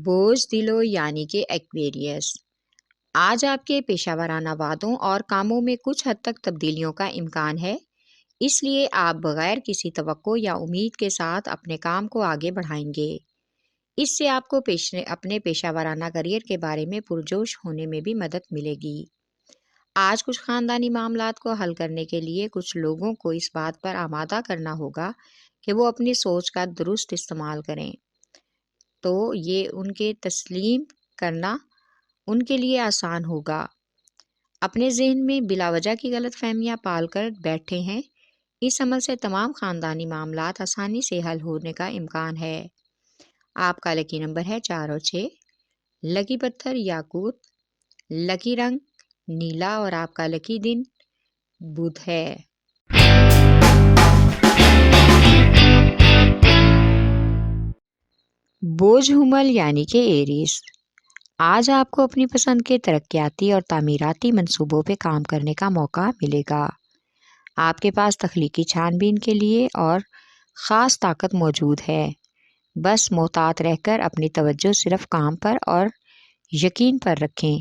بوجھ دلو یعنی کہ ایکویریس، آج آپ کے پیشہ ورانہ وعدوں اور کاموں میں کچھ حد تک تبدیلیوں کا امکان ہے، اس لیے آپ بغیر کسی توقع یا امید کے ساتھ اپنے کام کو آگے بڑھائیں گے۔ اس سے آپ کو اپنے پیشہ ورانہ کریئر کے بارے میں پرجوش ہونے میں بھی مدد ملے گی۔ آج کچھ خاندانی معاملات کو حل کرنے کے لیے کچھ لوگوں کو اس بات پر آمادہ کرنا ہوگا کہ وہ اپنی سوچ کا درست استعمال کریں، تو یہ ان کے تسلیم کرنا ان کے لیے آسان ہوگا۔ اپنے ذہن میں بلا وجہ کی غلط فہمیاں پال کر بیٹھے ہیں، اس عمل سے تمام خاندانی معاملات آسانی سے حل ہونے کا امکان ہے۔ آپ کا لکی نمبر ہے 4 اور 6، لکی پتھر یاقوت، لکی رنگ نیلا اور آپ کا لکی دن بدھ ہے۔ بوجھ حمل یعنی کہ ایریس، آج آپ کو اپنی پسند کے ترقیاتی اور تعمیراتی منصوبوں پہ کام کرنے کا موقع ملے گا۔ آپ کے پاس تخلیقی چھان بین کے لیے اور خاص طاقت موجود ہے، بس محتاط رہ کر اپنی توجہ صرف کام پر اور یقین پر رکھیں۔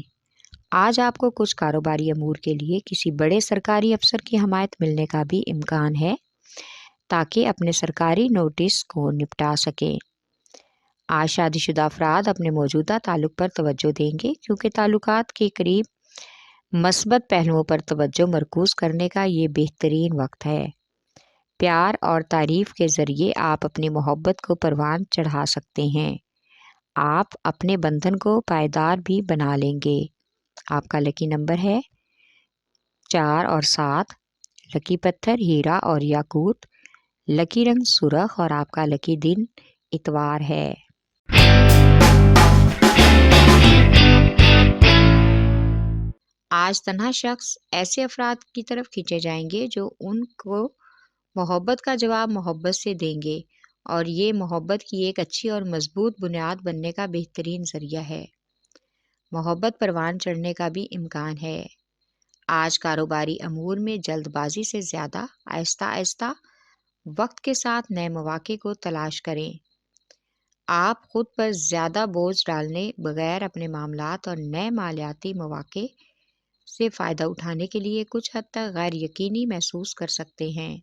آج آپ کو کچھ کاروباری امور کے لیے کسی بڑے سرکاری افسر کی حمایت ملنے کا بھی امکان ہے تاکہ اپنے سرکاری نوٹس کو نپٹا سکیں۔ آج شادی شدہ افراد اپنے موجودہ تعلق پر توجہ دیں گے کیونکہ تعلقات کے قریب مثبت پہلوؤں پر توجہ مرکوز کرنے کا یہ بہترین وقت ہے۔ پیار اور تعریف کے ذریعے آپ اپنی محبت کو پروان چڑھا سکتے ہیں۔ آپ اپنے بندھن کو پائیدار بھی بنا لیں گے۔ آپ کا لکی نمبر ہے 4 اور 7، لکی پتھر ہیرا اور یاقوت، لکی رنگ سرخ اور آپ کا لکی دن اتوار ہے۔ آج تنہا شخص ایسے افراد کی طرف کھینچے جائیں گے جو ان کو محبت کا جواب محبت سے دیں گے، اور یہ محبت کی ایک اچھی اور مضبوط بنیاد بننے کا بہترین ذریعہ ہے۔ محبت پروان چڑھنے کا بھی امکان ہے۔ آج کاروباری امور میں جلد بازی سے زیادہ آہستہ آہستہ وقت کے ساتھ نئے مواقع کو تلاش کریں۔ آپ خود پر زیادہ بوجھ ڈالنے بغیر اپنے معاملات اور نئے مالیاتی مواقع سے فائدہ اٹھانے کے لیے کچھ حد تک غیر یقینی محسوس کر سکتے ہیں۔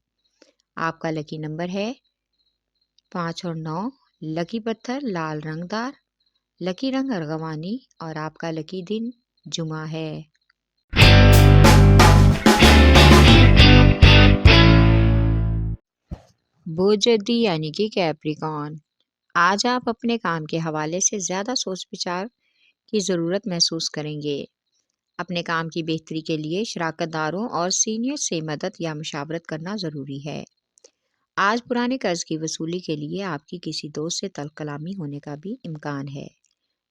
آپ کا لکی نمبر ہے 5 اور 9، لکی پتھر لال رنگ دار، لکی رنگ ارغوانی اور آپ کا لکی دن جمعہ ہے۔ بوجھدی یعنی کہ کیپریکارن، آج آپ اپنے کام کے حوالے سے زیادہ سوچ بچار کی ضرورت محسوس کریں گے۔ اپنے کام کی بہتری کے لیے شراکت داروں اور سینئر سے مدد یا مشاورت کرنا ضروری ہے۔ آج پرانے قرض کی وصولی کے لیے آپ کی کسی دوست سے تلخ کلامی ہونے کا بھی امکان ہے،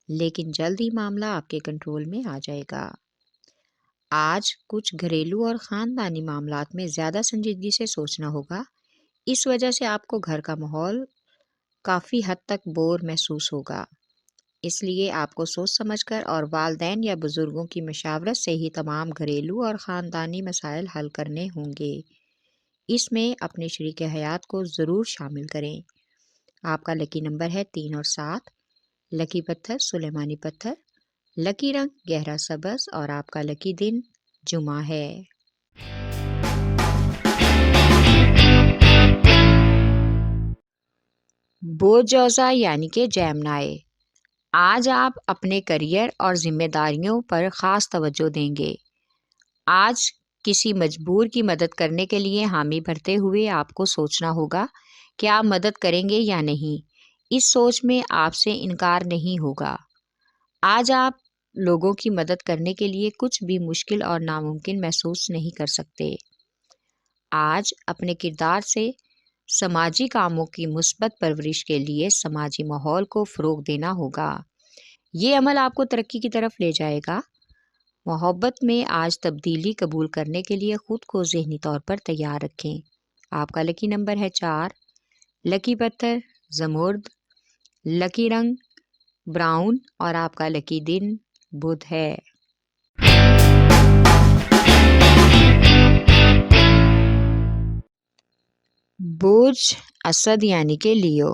لیکن جلد ہی معاملہ آپ کے کنٹرول میں آ جائے گا۔ آج کچھ گھریلو اور خاندانی معاملات میں زیادہ سنجیدگی سے سوچنا ہوگا، اس وجہ سے آپ کو گھر کا ماحول کافی حد تک بور محسوس ہوگا، اس لیے آپ کو سوچ سمجھ کر اور والدین یا بزرگوں کی مشاورت سے ہی تمام گھریلو اور خاندانی مسائل حل کرنے ہوں گے۔ اس میں اپنے شریک حیات کو ضرور شامل کریں۔ آپ کا لکی نمبر ہے 3 اور 7، لکی پتھر سلیمانی پتھر، لکی رنگ گہرا سبز اور آپ کا لکی دن جمعہ ہے۔ بوجھوزا یعنی کہ جیمنائے، آج آپ اپنے کریئر اور ذمہ داریوں پر خاص توجہ دیں گے۔ آج کسی مجبور کی مدد کرنے کے لیے حامی بھرتے ہوئے آپ کو سوچنا ہوگا کہ آپ مدد کریں گے یا نہیں۔ اس سوچ میں آپ سے انکار نہیں ہوگا۔ آج آپ لوگوں کی مدد کرنے کے لیے کچھ بھی مشکل اور ناممکن محسوس نہیں کر سکتے۔ آج اپنے کردار سے سماجی کاموں کی مثبت پرورش کے لیے سماجی ماحول کو فروغ دینا ہوگا۔ یہ عمل آپ کو ترقی کی طرف لے جائے گا۔ محبت میں آج تبدیلی قبول کرنے کے لیے خود کو ذہنی طور پر تیار رکھیں۔ آپ کا لکی نمبر ہے 4، لکی پتھر زمرد، لکی رنگ براؤن اور آپ کا لکی دن بدھ ہے۔ بوجھ اسد یعنی کہ لیو،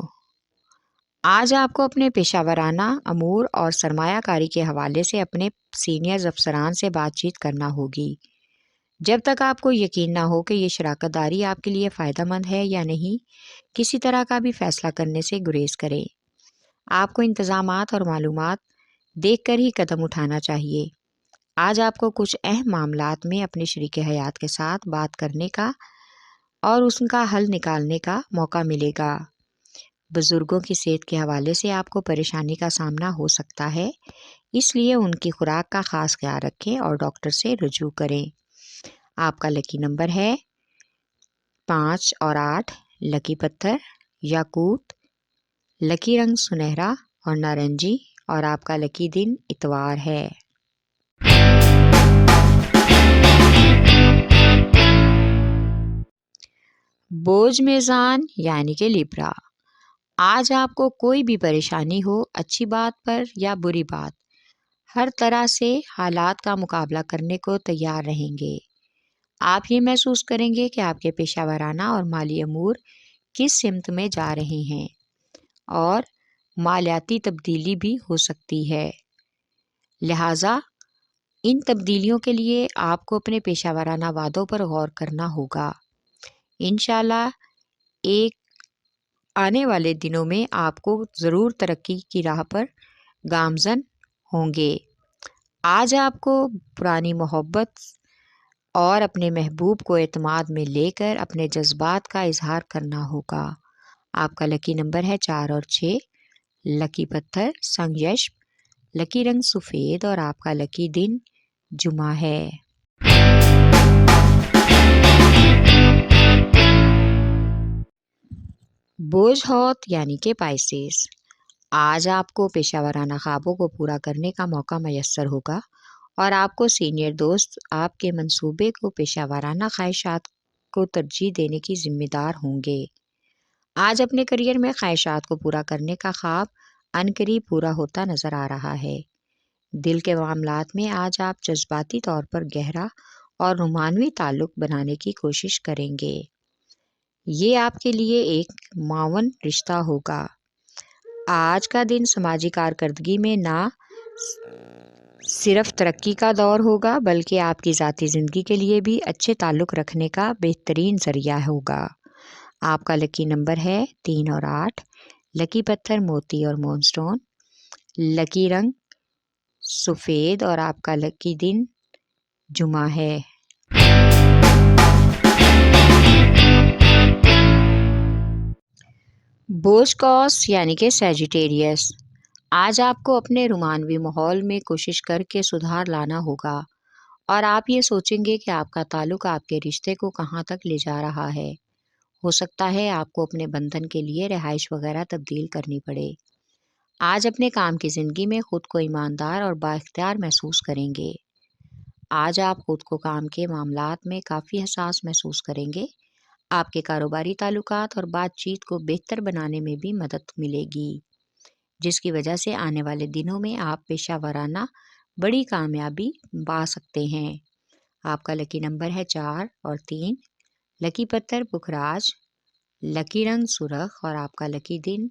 آج آپ کو اپنے پیشہ ورانہ امور اور سرمایہ کاری کے حوالے سے اپنے سینئرز افسران سے بات چیت کرنا ہوگی۔ جب تک آپ کو یقین نہ ہو کہ یہ شراکت داری آپ کے لیے فائدہ مند ہے یا نہیں، کسی طرح کا بھی فیصلہ کرنے سے گریز کریں۔ آپ کو انتظامات اور معلومات دیکھ کر ہی قدم اٹھانا چاہیے۔ آج آپ کو کچھ اہم معاملات میں اپنے شریک حیات کے ساتھ بات کرنے کا اور اس کا حل نکالنے کا موقع ملے گا۔ بزرگوں کی صحت کے حوالے سے آپ کو پریشانی کا سامنا ہو سکتا ہے، اس لیے ان کی خوراک کا خاص خیال رکھیں اور ڈاکٹر سے رجوع کریں۔ آپ کا لکی نمبر ہے 5 اور 8، لکی پتھر یاقوت، لکی رنگ سنہرا اور نارنجی، اور آپ کا لکی دن اتوار ہے۔ بوجھ میزان یعنی کہ لیبرا، آج آپ کو کوئی بھی پریشانی ہو، اچھی بات پر یا بری بات، ہر طرح سے حالات کا مقابلہ کرنے کو تیار رہیں گے۔ آپ یہ محسوس کریں گے کہ آپ کے پیشہ ورانہ اور مالی امور کس سمت میں جا رہے ہیں، اور مالیاتی تبدیلی بھی ہو سکتی ہے۔ لہٰذا ان تبدیلیوں کے لیے آپ کو اپنے پیشہ ورانہ وعدوں پر غور کرنا ہوگا۔ انشاءاللہ ایک آنے والے دنوں میں آپ کو ضرور ترقی کی راہ پر گامزن ہوں گے۔ آج آپ کو پرانی محبت اور اپنے محبوب کو اعتماد میں لے کر اپنے جذبات کا اظہار کرنا ہوگا۔ آپ کا لکی نمبر ہے 4 اور 6، لکی پتھر سنگ یشب، لکی رنگ سفید، اور آپ کا لکی دن جمعہ ہے۔ بوجھ ہوت یعنی کہ پائسیس، آج آپ کو پیشہ ورانہ خوابوں کو پورا کرنے کا موقع میسر ہوگا، اور آپ کو سینئر دوست آپ کے منصوبے کو پیشہ ورانہ خواہشات کو ترجیح دینے کی ذمہ دار ہوں گے۔ آج اپنے کریئر میں خواہشات کو پورا کرنے کا خواب عنقریب پورا ہوتا نظر آ رہا ہے۔ دل کے معاملات میں آج آپ جذباتی طور پر گہرا اور رومانوی تعلق بنانے کی کوشش کریں گے۔ یہ آپ کے لیے ایک معاون رشتہ ہوگا۔ آج کا دن سماجی کارکردگی میں نہ صرف ترقی کا دور ہوگا بلکہ آپ کی ذاتی زندگی کے لیے بھی اچھے تعلق رکھنے کا بہترین ذریعہ ہوگا۔ آپ کا لکی نمبر ہے 3 اور 8، لکی پتھر موتی اور مون سٹون، لکی رنگ سفید، اور آپ کا لکی دن جمعہ ہے۔ بوجھ قوس یعنی کہ سیجیٹیریس، آج آپ کو اپنے رومانوی ماحول میں کوشش کر کے سدھار لانا ہوگا، اور آپ یہ سوچیں گے کہ آپ کا تعلق آپ کے رشتے کو کہاں تک لے جا رہا ہے۔ ہو سکتا ہے آپ کو اپنے بندھن کے لیے رہائش وغیرہ تبدیل کرنی پڑے۔ آج اپنے کام کی زندگی میں خود کو ایماندار اور بااختیار محسوس کریں گے۔ آج آپ خود کو کام کے معاملات میں کافی حساس محسوس کریں گے۔ آپ کے کاروباری تعلقات اور بات چیت کو بہتر بنانے میں بھی مدد ملے گی، جس کی وجہ سے آنے والے دنوں میں آپ پیشہ ورانہ بڑی کامیابی پا سکتے ہیں۔ آپ کا لکی نمبر ہے 4 اور 3، لکی پتھر پکھراج، لکی رنگ سرخ، اور آپ کا لکی دن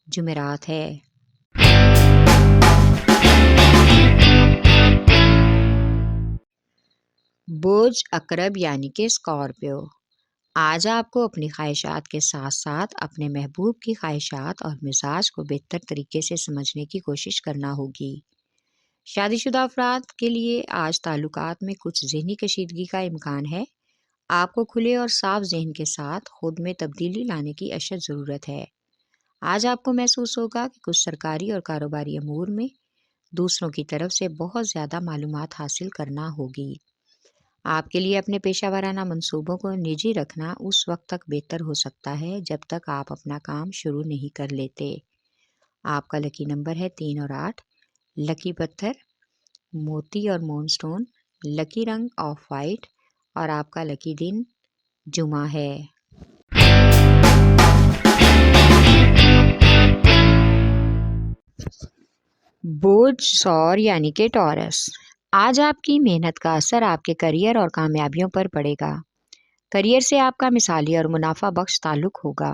جمعرات ہے۔ بوجھ عقرب یعنی کہ اسکارپیو، آج آپ کو اپنی خواہشات کے ساتھ ساتھ اپنے محبوب کی خواہشات اور مزاج کو بہتر طریقے سے سمجھنے کی کوشش کرنا ہوگی۔ شادی شدہ افراد کے لیے آج تعلقات میں کچھ ذہنی کشیدگی کا امکان ہے۔ آپ کو کھلے اور صاف ذہن کے ساتھ خود میں تبدیلی لانے کی اشد ضرورت ہے۔ آج آپ کو محسوس ہوگا کہ کچھ سرکاری اور کاروباری امور میں دوسروں کی طرف سے بہت زیادہ معلومات حاصل کرنا ہوگی۔ آپ کے لیے اپنے پیشہ ورانہ منصوبوں کو نجی رکھنا اس وقت تک بہتر ہو سکتا ہے جب تک آپ اپنا کام شروع نہیں کر لیتے۔ آپ کا لکی نمبر ہے 3 اور 8، لکی پتھر موتی اور مون سٹون، لکی رنگ آف وائٹ، اور آپ کا لکی دن جمعہ ہے۔ بوجھ سور یعنی کہ ٹورس، آج آپ کی محنت کا اثر آپ کے کریئر اور کامیابیوں پر پڑے گا۔ کریئر سے آپ کا مثالی اور منافع بخش تعلق ہوگا۔